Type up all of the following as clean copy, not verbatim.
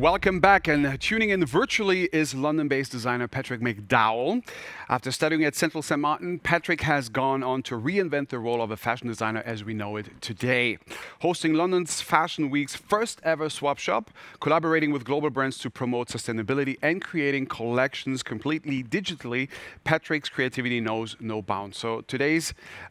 Welcome back, and tuning in virtually is London-based designer Patrick McDowell. After studying at Central St. Martin, Patrick has gone on to reinvent the role of a fashion designer as we know it today. Hosting London's Fashion Week's first ever swap shop, collaborating with global brands to promote sustainability and creating collections completely digitally, Patrick's creativity knows no bounds. So today,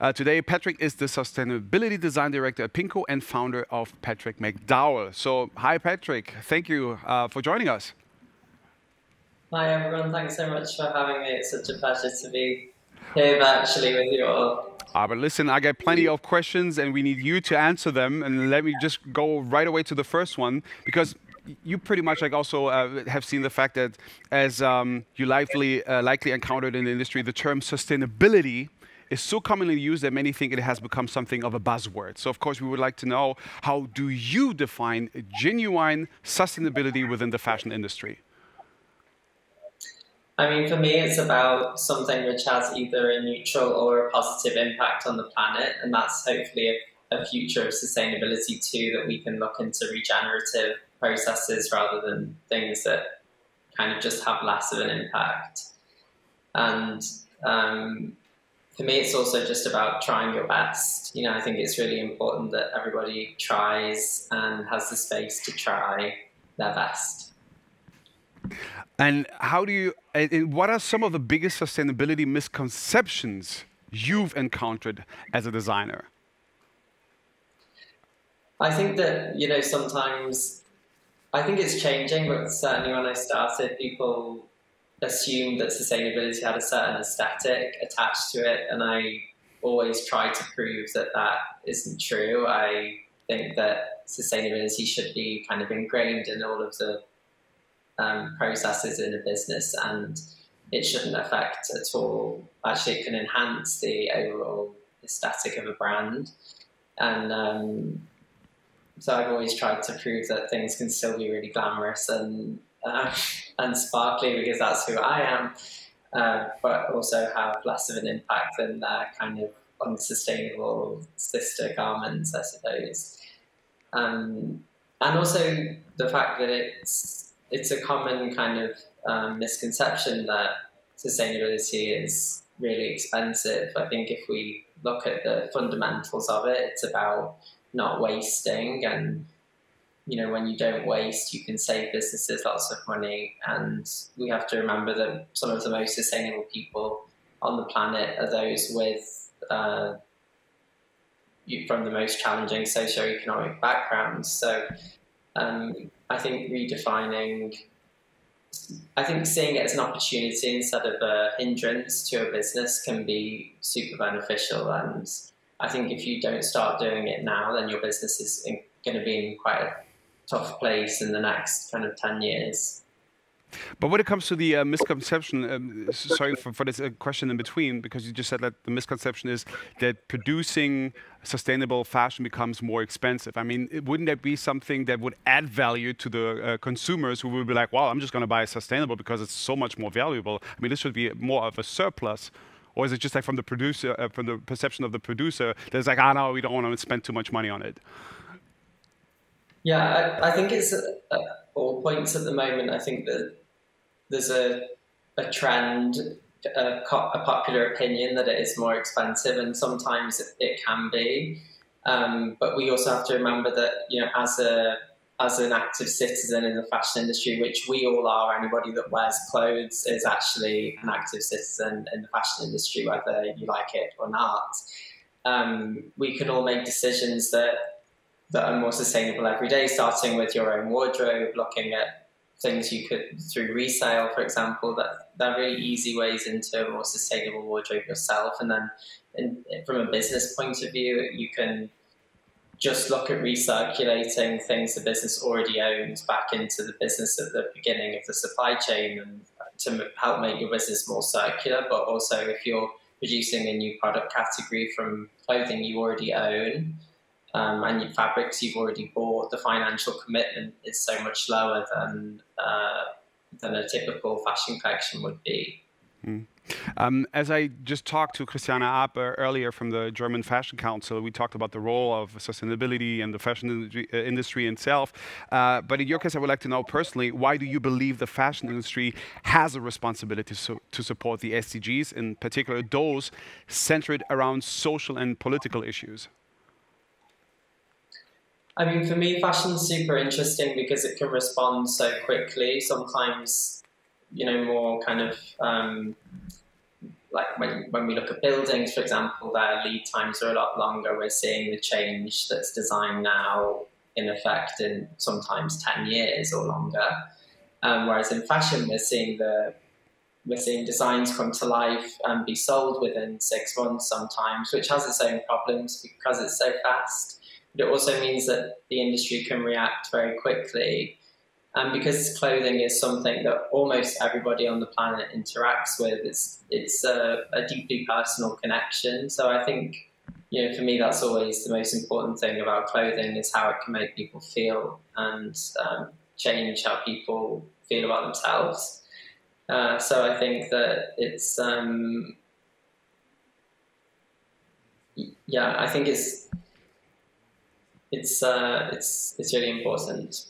Patrick is the Sustainability Design Director at PINKO and founder of Patrick McDowell. So hi Patrick, thank you for joining us. Hi everyone, thanks so much for having me. It's such a pleasure to be here virtually with you all. But listen, I got plenty of questions and we need you to answer them. And let me just go right away to the first one, because you pretty much also have seen the fact that as you likely encountered in the industry, the term sustainability is so commonly used that many think it has become something of a buzzword. So of course we would like to know, how do you define genuine sustainability within the fashion industry? I mean, for me, it's about something which has either a neutral or a positive impact on the planet, and that's hopefully a future of sustainability too, that we can look into regenerative processes rather than things that kind of just have less of an impact. And for me, it's also just about trying your best. You know, I think it's really important that everybody tries and has the space to try their best. And how do you, what are some of the biggest sustainability misconceptions you've encountered as a designer? I think that, you know, sometimes, I think it's changing, but certainly when I started, people assumed that sustainability had a certain aesthetic attached to it, and I always try to prove that that isn't true. I think that sustainability should be kind of ingrained in all of the processes in a business, and it shouldn't affect at all. Actually, it can enhance the overall aesthetic of a brand. And so I've always tried to prove that things can still be really glamorous and sparkly, because that's who I am, but also have less of an impact than their kind of unsustainable sister garments, I suppose. And also the fact that it's a common kind of misconception that sustainability is really expensive. I think if we look at the fundamentals of it, it's about not wasting, and you know, when you don't waste, you can save businesses lots of money. And we have to remember that some of the most sustainable people on the planet are those with from the most challenging socioeconomic backgrounds. So I think seeing it as an opportunity instead of a hindrance to a business can be super beneficial. And I think if you don't start doing it now, then your business is going to be in quite a tough place in the next kind of 10 years. But when it comes to the misconception, sorry for this question in between, because you just said that the misconception is that producing sustainable fashion becomes more expensive. I mean, wouldn't that be something that would add value to the consumers who will be like, well, I'm just going to buy sustainable because it's so much more valuable? I mean, this should be more of a surplus. Or is it just like from the producer, from the perception of the producer, there's like, ah, no, we don't want to spend too much money on it? Yeah, I think it's at all points at the moment. I think that there's a trend, a popular opinion that it is more expensive, and sometimes it can be. But we also have to remember that, you know, as an active citizen in the fashion industry, which we all are, anybody that wears clothes is actually an active citizen in the fashion industry, whether you like it or not. We can all make decisions that are more sustainable every day, starting with your own wardrobe, looking at things you could, through resale, for example, that they're really easy ways into a more sustainable wardrobe yourself. And then from a business point of view, you can just look at recirculating things the business already owns back into the business at the beginning of the supply chain, and to help make your business more circular. But also, if you're producing a new product category from clothing you already own, and your fabrics you've already bought, the financial commitment is so much lower than a typical fashion collection would be. As I just talked to Christiane App earlier from the German Fashion Council, we talked about the role of sustainability and the fashion industry itself. But in your case, I would like to know personally, why do you believe the fashion industry has a responsibility to support the SDGs, in particular those centered around social and political issues? I mean, for me, fashion's super interesting because it can respond so quickly. Sometimes, you know, more kind of like when we look at buildings, for example, their lead times are a lot longer. We're seeing the change that's designed now in effect in sometimes 10 years or longer. Whereas in fashion, we're seeing designs come to life and be sold within 6 months sometimes, which has its own problems because it's so fast. But it also means that the industry can react very quickly. And because clothing is something that almost everybody on the planet interacts with, it's a deeply personal connection. So I think, you know, for me, that's always the most important thing about clothing is how it can make people feel and change how people feel about themselves. So I think that it's, yeah, I think it's really important.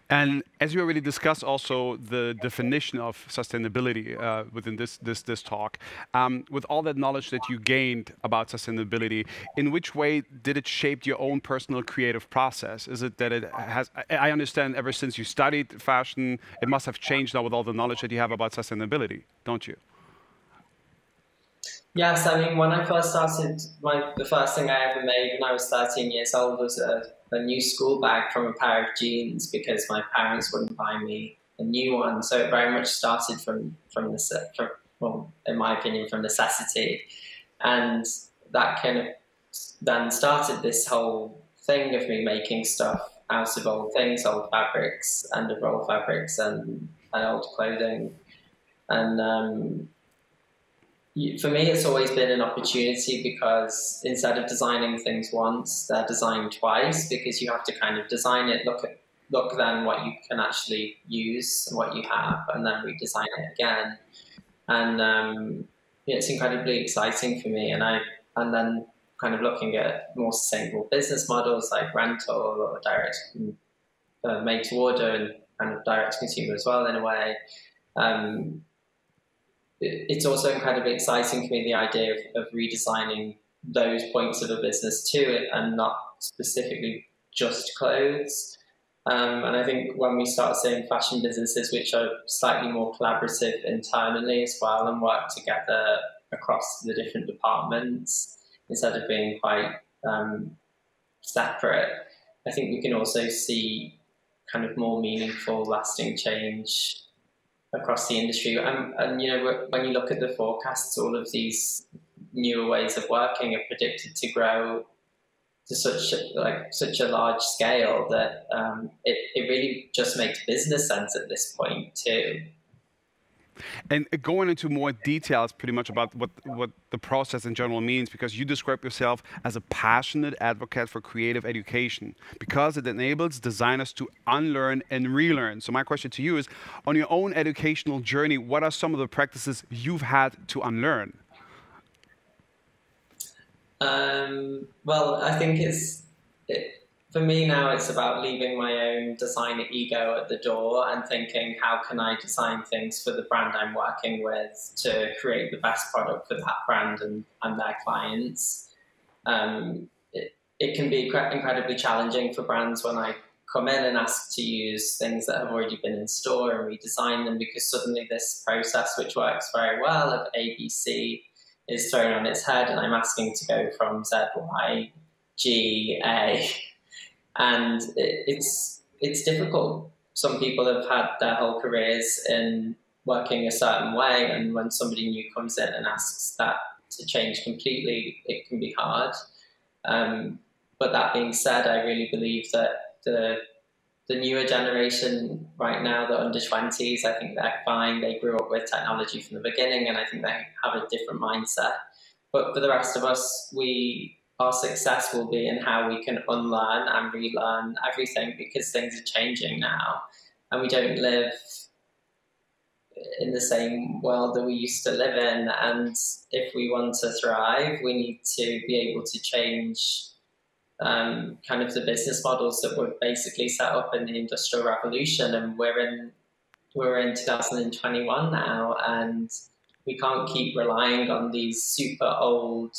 And as we already discussed, also the definition of sustainability within this talk, with all that knowledge that you gained about sustainability, in which way did it shape your own personal creative process? Is it that it has? I understand ever since you studied fashion, it must have changed now with all the knowledge that you have about sustainability, don't you? Yes, I mean, when I first started, the first thing I ever made when I was 13 years old was a new school bag from a pair of jeans because my parents wouldn't buy me a new one. So it very much started well, in my opinion, from necessity. And that kind of then started this whole thing of me making stuff out of old things, old fabrics, end of roll fabrics and old clothing. And for me, it's always been an opportunity because instead of designing things once, they're designed twice because you have to kind of design it, look then what you can actually use and what you have, and then redesign it again. And it's incredibly exciting for me. And then kind of looking at more sustainable business models like rental or direct made to order and kind of direct to consumer as well in a way. It's also incredibly exciting for me, the idea of redesigning those points of a business too, and not specifically just clothes. And I think when we start seeing fashion businesses which are slightly more collaborative internally as well and work together across the different departments instead of being quite separate, I think we can also see kind of more meaningful, lasting change across the industry. And you know, when you look at the forecasts, all of these newer ways of working are predicted to grow to such a large scale that it really just makes business sense at this point too. And going into more details pretty much about what the process in general means, because you describe yourself as a passionate advocate for creative education, because it enables designers to unlearn and relearn. So my question to you is, on your own educational journey, what are some of the practices you've had to unlearn? Well, I think for me now, it's about leaving my own designer ego at the door and thinking, how can I design things for the brand I'm working with to create the best product for that brand and their clients. It can be incredibly challenging for brands when I come in and ask to use things that have already been in store and redesign them, because suddenly this process, which works very well, of ABC is thrown on its head, and I'm asking to go from Z, Y, G, A. And it's difficult. Some people have had their whole careers in working a certain way, and when somebody new comes in and asks that to change completely, it can be hard. But that being said, I really believe that the newer generation right now, the under 20s, I think they're fine. They grew up with technology from the beginning, and I think they have a different mindset. But for the rest of us, our success will be in how we can unlearn and relearn everything, because things are changing now. And we don't live in the same world that we used to live in. And if we want to thrive, we need to be able to change kind of the business models that were basically set up in the Industrial Revolution. And we're in 2021 now, and we can't keep relying on these super old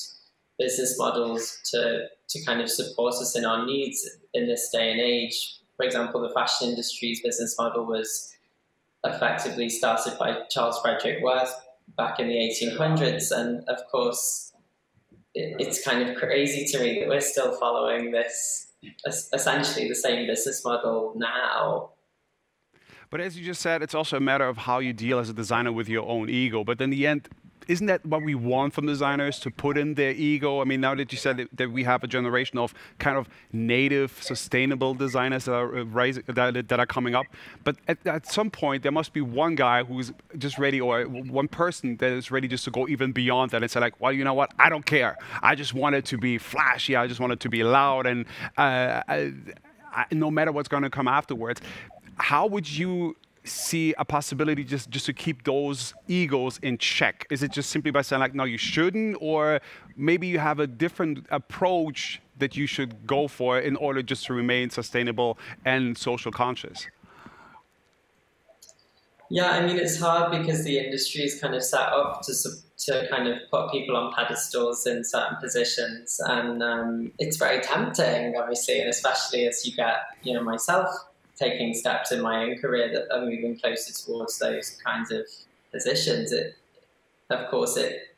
business models to kind of support us in our needs in this day and age. For example, the fashion industry's business model was effectively started by Charles Frederick Worth back in the 1800s. And of course, it's kind of crazy to me that we're still following this, essentially the same business model now. But as you just said, it's also a matter of how you deal as a designer with your own ego. But in the end, isn't that what we want from designers, to put in their ego? I mean, now that you said that we have a generation of kind of native, sustainable designers that are that are coming up, but at some point there must be one guy who's just ready, or one person that is ready just to go even beyond that and say like, well, you know what? I don't care. I just want it to be flashy. I just want it to be loud, and no matter what's going to come afterwards. How would you see a possibility just to keep those egos in check? Is it just simply by saying like, no, you shouldn't, or maybe you have a different approach that you should go for in order just to remain sustainable and social conscious? Yeah, I mean, it's hard because the industry is kind of set up to kind of put people on pedestals in certain positions, and it's very tempting, obviously, and especially as you get, you know, myself taking steps in my own career that are moving closer towards those kinds of positions. Of course, it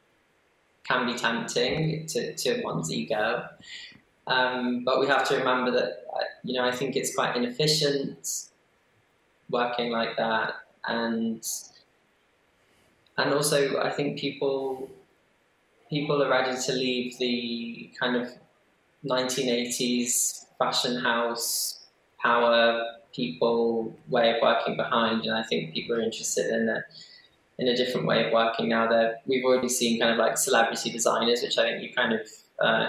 can be tempting to one's ego, but we have to remember that, you know, I think it's quite inefficient working like that, and also I think people are ready to leave the kind of 1980s fashion house power people way of working behind, and I think people are interested in a different way of working now. That we've already seen kind of like celebrity designers, which I think you kind of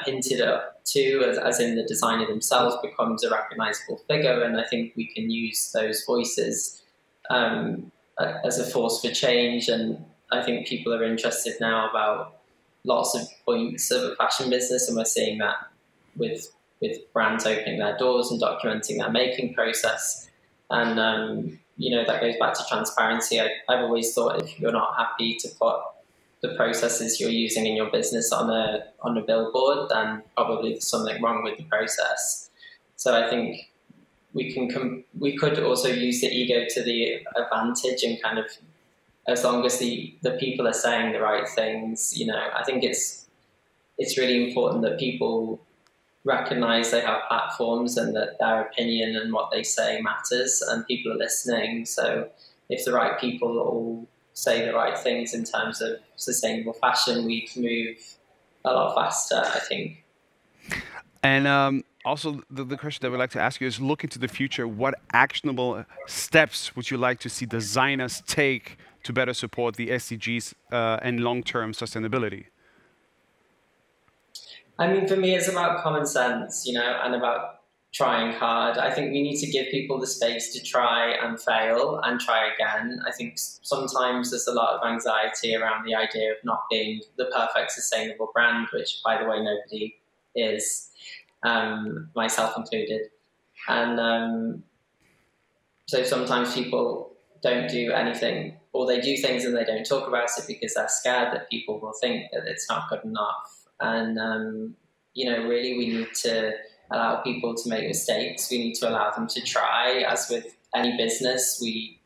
hinted at too, as in the designer themselves becomes a recognizable figure, and I think we can use those voices as a force for change. And I think people are interested now about lots of points of a fashion business, and we're seeing that with brands opening their doors and documenting their making process. And, you know, that goes back to transparency. I've always thought if you're not happy to put the processes you're using in your business on a billboard, then probably there's something wrong with the process. So I think we could also use the ego to the advantage, and kind of, as long as the people are saying the right things, you know, I think it's really important that people recognize they have platforms and that their opinion and what they say matters, and people are listening. So if the right people all say the right things in terms of sustainable fashion, we can move a lot faster, I think. And also the question that we'd like to ask you is, look into the future, what actionable steps would you like to see designers take to better support the SDGs and long-term sustainability? I mean, for me, it's about common sense, you know, and about trying hard. I think we need to give people the space to try and fail and try again. I think sometimes there's a lot of anxiety around the idea of not being the perfect sustainable brand, which, by the way, nobody is, myself included. And so sometimes people don't do anything, or they do things and they don't talk about it because they're scared that people will think that it's not good enough. And, you know, really we need to allow people to make mistakes. We need to allow them to try. As with any business, we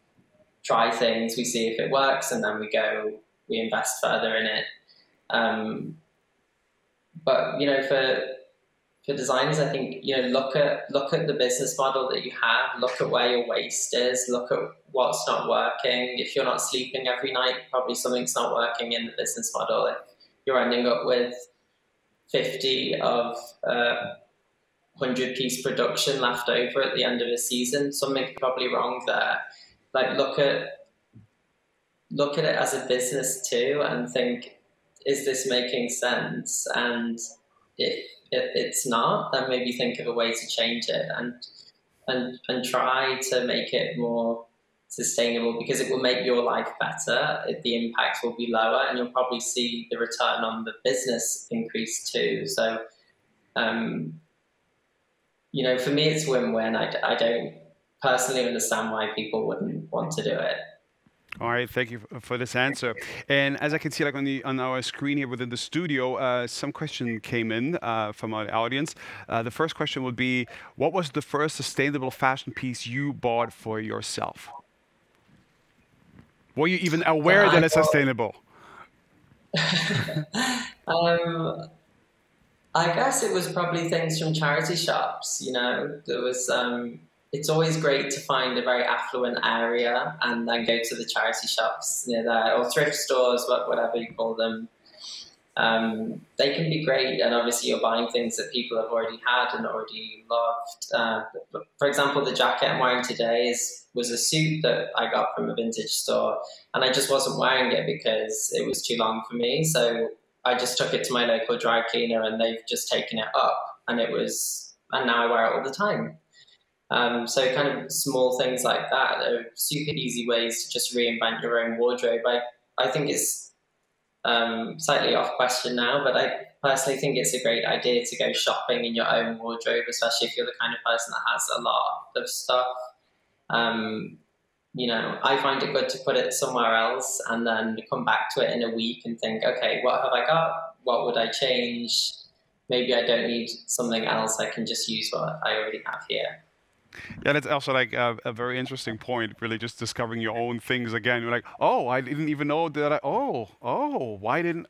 try things, we see if it works, and then we invest further in it. But, you know, for designers, I think, you know, look at the business model that you have, look at where your waste is, look at what's not working. If you're not sleeping every night, probably something's not working in the business model. If you're ending up with 50 of 100-piece production left over at the end of a season, something's probably wrong there. Like, look at it as a business too, and think, is this making sense? And if it's not, then maybe think of a way to change it, and try to make it more sustainable because it will make your life better. The impact will be lower, and you'll probably see the return on the business increase too. So, you know, for me, it's win-win. I don't personally understand why people wouldn't want to do it. All right, thank you for this answer. And as I can see, like on our screen here within the studio, some question came in from our audience. The first question would be, what was the first sustainable fashion piece you bought for yourself? Were you even aware that it's sustainable? I guess it was probably things from charity shops. You know, there was. It's always great to find a very affluent area and then go to the charity shops near there, or thrift stores, whatever you call them. They can be great, and obviously you're buying things that people have already had and already loved. For example, the jacket I'm wearing today was a suit that I got from a vintage store, and I just wasn't wearing it because it was too long for me. So I just took it to my local dry cleaner, and they've just taken it up, and now I wear it all the time. So kind of small things like that are super easy ways to just reinvent your own wardrobe. I think it's slightly off question now, but I personally think it's a great idea to go shopping in your own wardrobe, especially if you're the kind of person that has a lot of stuff. You know, I find it good to put it somewhere else and then come back to it in a week and think, okay, what have I got? What would I change? Maybe I don't need something else. I can just use what I already have here. Yeah, that's also like a very interesting point, really just discovering your own things again. You're like, oh, I didn't even know that why didn't,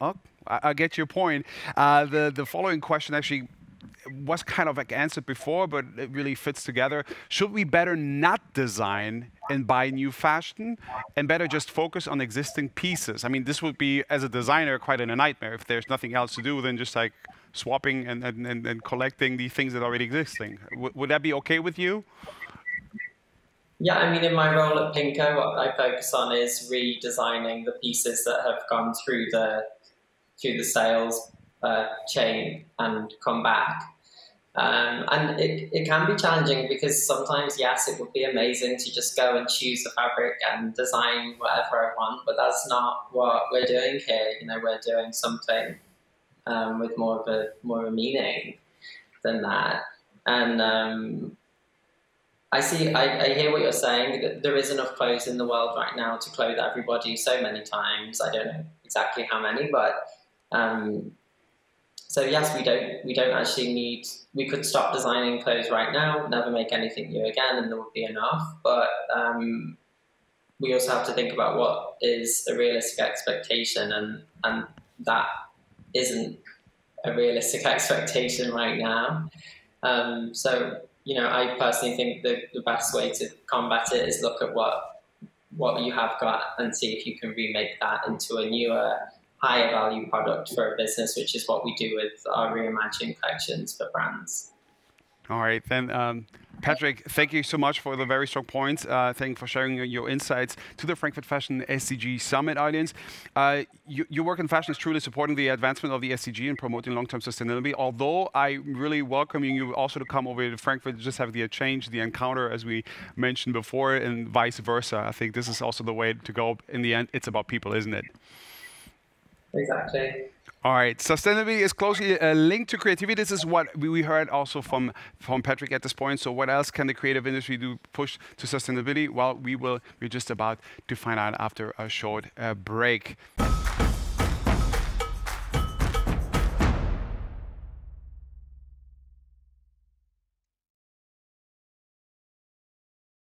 I get your point. The following question actually was kind of like answered before, but it really fits together. Should we better not design and buy new fashion and better just focus on existing pieces? I mean, this would be, as a designer, quite a nightmare if there's nothing else to do than just like swapping and collecting the things that are already existing. Would that be okay with you? Yeah, I mean, in my role at PINKO, what I focus on is redesigning the pieces that have gone through the sales chain and come back. And it can be challenging because sometimes, yes, it would be amazing to just go and choose the fabric and design whatever I want, but that's not what we're doing here. You know, we're doing something with more of a meaning than that. And I hear what you're saying, that there is enough clothes in the world right now to clothe everybody so many times. I don't know exactly how many, but so yes, we don't actually need. We could stop designing clothes right now, never make anything new again, and there would be enough. But we also have to think about what is a realistic expectation, and that isn't a realistic expectation right now. So, you know, I personally think the best way to combat it is look at what you have got and see if you can remake that into a newer, higher value product for a business, which is what we do with our reimagined collections for brands. All right, then, Patrick, thank you so much for the very strong points. Thank you for sharing your insights to the Frankfurt Fashion SDG Summit audience. Your work in fashion is truly supporting the advancement of the SDG and promoting long-term sustainability. Although I really welcome you also to come over to Frankfurt to just have the exchange, the encounter, as we mentioned before, and vice versa. I think this is also the way to go. In the end, it's about people, isn't it? Exactly. All right, sustainability is closely linked to creativity. This is what we heard also from Patrick at this point. So what else can the creative industry do push to sustainability? Well, we're just about to find out after a short break.